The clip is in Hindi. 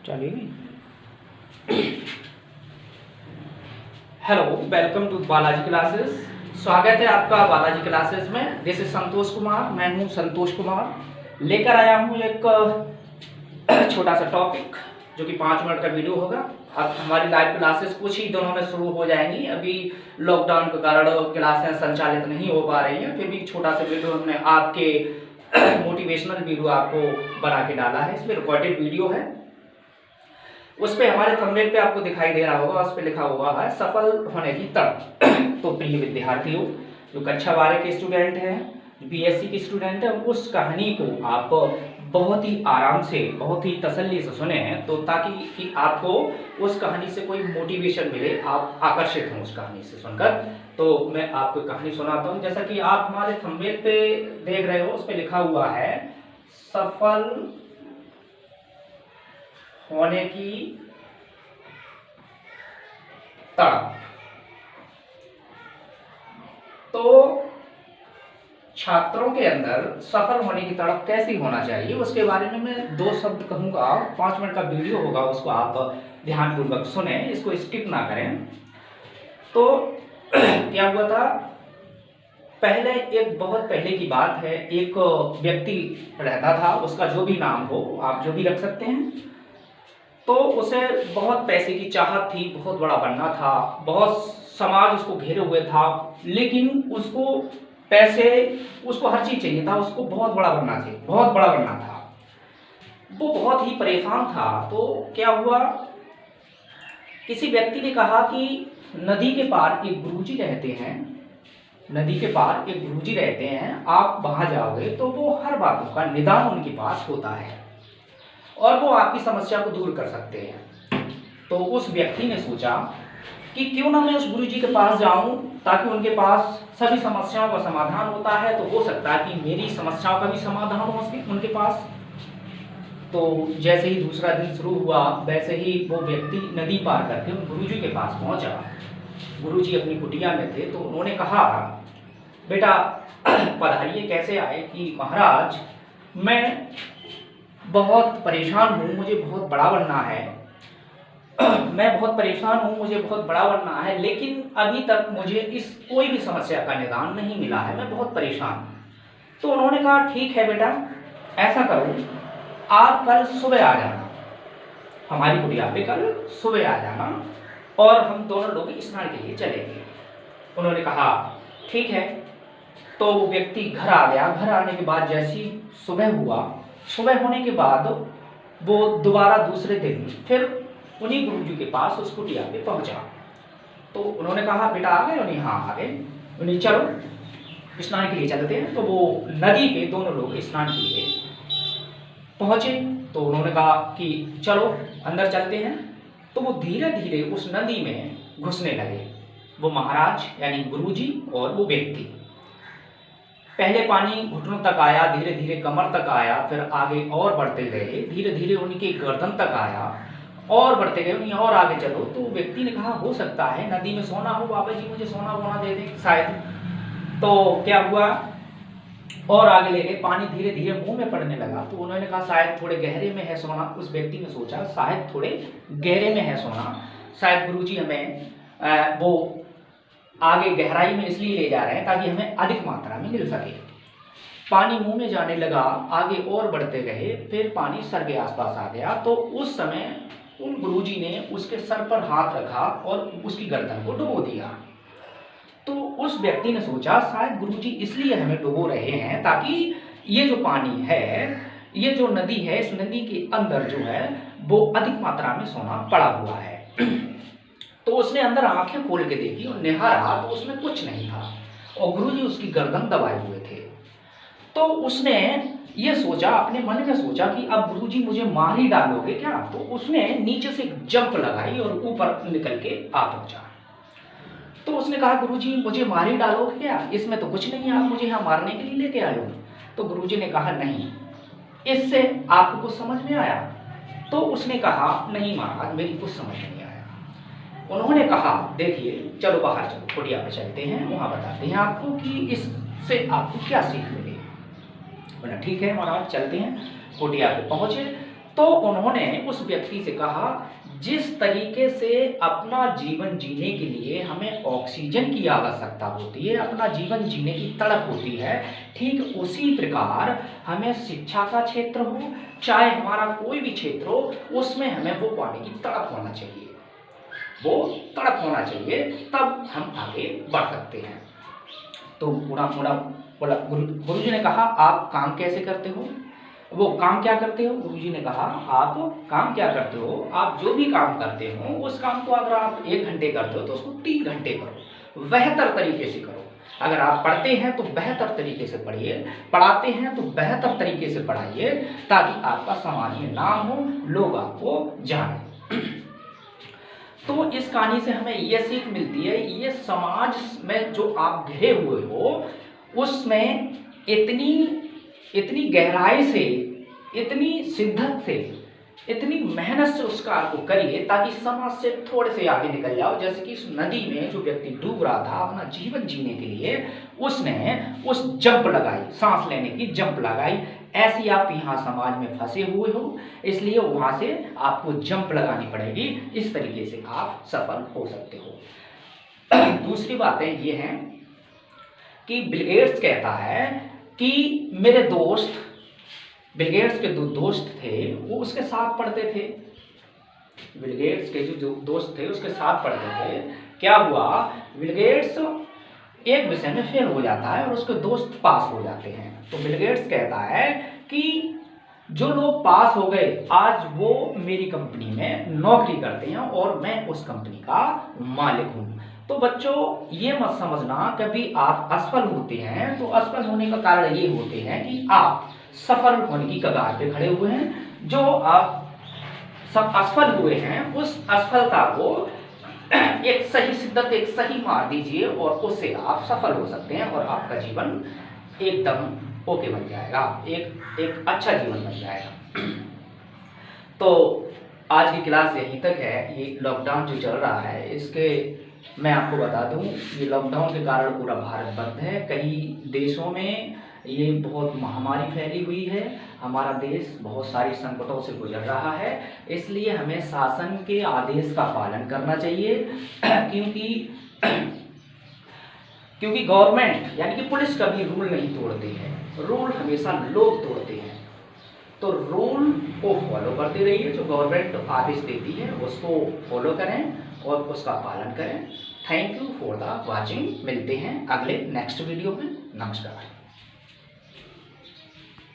चलिए। Hello, welcome to Balaji classes. स्वागत है आपका बालाजी क्लासेस में। This is Santosh Kumar. मैं हूं संतोष कुमार। लेकर आया हूं एक छोटा सा टॉपिक जो कि 5 मिनट का वीडियो होगा। अब हमारी लाइव क्लासेस कुछ ही दिनों में शुरू हो जाएंगी। अभी लॉकडाउन के कारण क्लासें संचालित नहीं हो पा रही हैं, फिर भी छोटा सा वीडियो हमने आपके मोटिवेशनल वीडियो आपको बना के डाला है। इसमें रिकॉर्डेड वीडियो है। उस पे हमारे थंबनेल पे आपको दिखाई दे रहा होगा, उस पे लिखा हुआ है सफल होने की तड़प। तो प्रिय विद्यार्थियों, जो कक्षा 12 के स्टूडेंट हैं, बीएससी के स्टूडेंट हैं, उस कहानी को आप बहुत ही आराम से, बहुत ही तसल्ली से सुने हैं, तो ताकि कि आपको उस कहानी से कोई मोटिवेशन मिले, आप आकर्षित हों उस कहानी से सुनकर। तो मैं आपको कहानी सुनाता हूँ। जैसा कि आप हमारे थंबनेल पे देख रहे हो, उस पे लिखा हुआ है सफल होने की तड़प। तो छात्रों के अंदर सफल होने की तड़प कैसी होना चाहिए, उसके बारे में मैं 2 शब्द कहूंगा। 5 मिनट का वीडियो होगा, उसको आप ध्यानपूर्वक सुने, इसको स्किप ना करें। तो क्या हुआ था, पहले एक बहुत पहले की बात है। एक व्यक्ति रहता था, उसका जो भी नाम हो आप जो भी रख सकते हैं। तो उसे बहुत पैसे की चाहत थी, बहुत बड़ा बनना था, बहुत समाज उसको घेरे हुए था, लेकिन उसको पैसे, उसको हर चीज चाहिए था, उसको बहुत बड़ा बनना चाहिए, बहुत बड़ा बनना था। वो बहुत ही परेशान था। तो क्या हुआ, किसी व्यक्ति ने कहा कि नदी के पार एक गुरुजी रहते हैं, नदी के पार एक गुरुजी रहते हैं, आप वहां जाओगे तो वो हर बातों का निदान उनके पास होता है और वो आपकी समस्या को दूर कर सकते हैं। तो उस व्यक्ति ने सोचा कि क्यों ना मैं उस गुरुजी के पास जाऊं, ताकि उनके पास सभी समस्याओं का समाधान होता है, तो हो सकता है कि मेरी समस्याओं का भी समाधान हो उनके पास। तो जैसे ही दूसरा दिन शुरू हुआ, वैसे ही वो व्यक्ति नदी पार करके उन गुरुजी के पास पहुंचा। गुरुजी अपनी कुटिया में थे, तो उन्होंने कहा, बेटा पधारिए। कैसे आए? कि महाराज, मैं बहुत परेशान हूँ, मुझे बहुत बड़ा बनना है। मैं बहुत परेशान हूँ, मुझे बहुत बड़ा बनना है, लेकिन अभी तक मुझे इस कोई भी समस्या का निदान नहीं मिला है, मैं बहुत परेशान हूँ। तो उन्होंने कहा, ठीक है बेटा, ऐसा करो, आप कल सुबह आ जाना हमारी कुटिया पे, कल सुबह आ जाना और हम दोनों लोग स्नान के लिए चलेंगे। उन्होंने कहा ठीक है। तो वो व्यक्ति घर आ गया। घर आने के बाद जैसी सुबह हुआ, सुबह होने के बाद वो दोबारा दूसरे दिन फिर उन्हीं गुरुजी के पास उस कुटिया पे पहुंचा। तो उन्होंने कहा, बेटा आ गए? उन्हें हाँ आ गए। उन्हें चलो स्नान के लिए चलते हैं। तो वो नदी पे दोनों लोग स्नान के लिए पहुंचे। तो उन्होंने कहा कि चलो अंदर चलते हैं। तो वो धीरे धीरे उस नदी में घुसने लगे, वो महाराज यानी गुरुजी और वो व्यक्ति। पहले पानी घुटनों तक आया, धीरे धीरे कमर तक आया, फिर आगे और बढ़ते गए, धीरे धीरे उनके गर्दन तक आया और बढ़ते गए, उन्हें और आगे चलो। तो व्यक्ति ने कहा, हो सकता है नदी में सोना हो, बाबा जी मुझे सोना वोना दे दें शायद। तो क्या हुआ, और आगे ले गए, पानी धीरे धीरे मुंह में पड़ने लगा। तो उन्होंने कहा, शायद थोड़े गहरे में है सोना। उस व्यक्ति ने सोचा, शायद थोड़े गहरे में है सोना, शायद गुरुजी हमें वो आगे गहराई में इसलिए ले जा रहे हैं ताकि हमें अधिक मात्रा में मिल सके। पानी मुंह में जाने लगा, आगे और बढ़ते गए, फिर पानी सर के आसपास आ गया। तो उस समय उन गुरुजी ने उसके सर पर हाथ रखा और उसकी गर्दन को डुबो दिया। तो उस व्यक्ति ने सोचा, शायद गुरुजी इसलिए हमें डुबो रहे हैं ताकि ये जो पानी है, ये जो नदी है, इस नदी के अंदर जो है वो अधिक मात्रा में सोना पड़ा हुआ है। तो उसने अंदर आंखें खोल के देखी और निहारा, तो उसमें कुछ नहीं था और गुरुजी उसकी गर्दन दबाए हुए थे। तो उसने ये सोचा, अपने मन में सोचा कि अब गुरुजी मुझे मार ही डालोगे क्या। तो उसने नीचे से एक जंप लगाई और ऊपर निकल के आ पहुंचा। तो उसने कहा, गुरुजी मुझे मार ही डालोगे क्या, इसमें तो कुछ नहीं है, आप मुझे यहाँ मारने के लिए लेके आए हो। तो गुरुजी ने कहा, नहीं, इससे आपको कुछ समझ में आया? तो उसने कहा, नहीं महाराज, मेरी कुछ समझ नहीं आया। उन्होंने कहा, देखिए चलो बाहर चलो, कुटिया पे चलते हैं, वहां बताते हैं आपको कि इससे आपको क्या सीख मिली। बोला ठीक है महाराज, चलते हैं। कुटिया पे पहुंचे तो उन्होंने उस व्यक्ति से कहा, जिस तरीके से अपना जीवन जीने के लिए हमें ऑक्सीजन की आवश्यकता होती है, अपना जीवन जीने की तड़प होती है, ठीक उसी प्रकार हमें शिक्षा का क्षेत्र हो, चाहे हमारा कोई भी क्षेत्र हो, उसमें हमें वो पाने की तड़प होना चाहिए, वो तड़प होना चाहिए, तब हम आगे बढ़ सकते हैं। तो बोला गुरुजी ने कहा, आप काम कैसे करते हो? वो काम क्या करते हो? गुरुजी ने कहा, आप काम क्या करते हो? आप जो भी काम करते हो उस काम को अगर आप 1 घंटे करते हो तो उसको 3 घंटे करो, बेहतर तरीके से करो। अगर आप पढ़ते हैं तो बेहतर तरीके से पढ़िए, पढ़ाते हैं तो बेहतर तरीके से पढ़ाइए, ताकि आपका समाज में नाम हो, लोग आपको जाने। तो इस कहानी से हमें यह सीख मिलती है, ये समाज में जो आप घिरे हुए हो उसमें इतनी गहराई से, इतनी शिद्दत से, इतनी मेहनत से उस कार्य को करिए ताकि समाज से थोड़े से आगे निकल जाओ। जैसे कि इस नदी में जो व्यक्ति डूब रहा था अपना जीवन जीने के लिए, उसने उस जंप लगाई, सांस लेने की जंप लगाई। ऐसे आप यहाँ समाज में फंसे हुए हो, इसलिए वहाँ से आपको जंप लगानी पड़ेगी, इस तरीके से आप सफल हो सकते हो। दूसरी बातें ये हैं कि बिल गेट्स कहता है कि मेरे दोस्त, बिल गेट्स के 2 दोस्त थे, वो उसके साथ पढ़ते थे। बिल गेट्स के जो दोस्त थे उसके साथ पढ़ते थे। क्या हुआ, बिल गेट्स एक विषय में फेल हो जाता है और उसके दोस्त पास हो जाते हैं। तो बिल गेट्स कहता है कि जो लोग पास हो गए आज वो मेरी कंपनी में नौकरी करते हैं और मैं उस कंपनी का मालिक हूँ। तो बच्चों ये मत समझना कभी आप असफल होते हैं तो असफल होने का कारण ये होते हैं कि आप सफल होने की कगार पे खड़े हुए हैं। जो आप सब असफल हुए हैं उस असफलता को एक सही शिद्दत, एक सही मार दीजिए और उससे आप सफल हो सकते हैं और आपका जीवन एकदम ओके बन जाएगा, एक अच्छा जीवन बन जाएगा। तो आज की क्लास यहीं तक है। ये लॉकडाउन जो चल रहा है इसके मैं आपको बता दूं, ये लॉकडाउन के कारण पूरा भारत बंद है। कई देशों में ये बहुत महामारी फैली हुई है, हमारा देश बहुत सारी संकटों से गुजर रहा है, इसलिए हमें शासन के आदेश का पालन करना चाहिए। क्योंकि गवर्नमेंट यानी कि पुलिस कभी रूल नहीं तोड़ती है, रूल हमेशा लोग तोड़ते हैं। तो रूल को फॉलो करते रहिए, जो गवर्नमेंट आदेश देती है उसको फॉलो करें और उसका पालन करें। Thank you for the watching. मिलते हैं अगले नेक्स्ट वीडियो में। नमस्कार।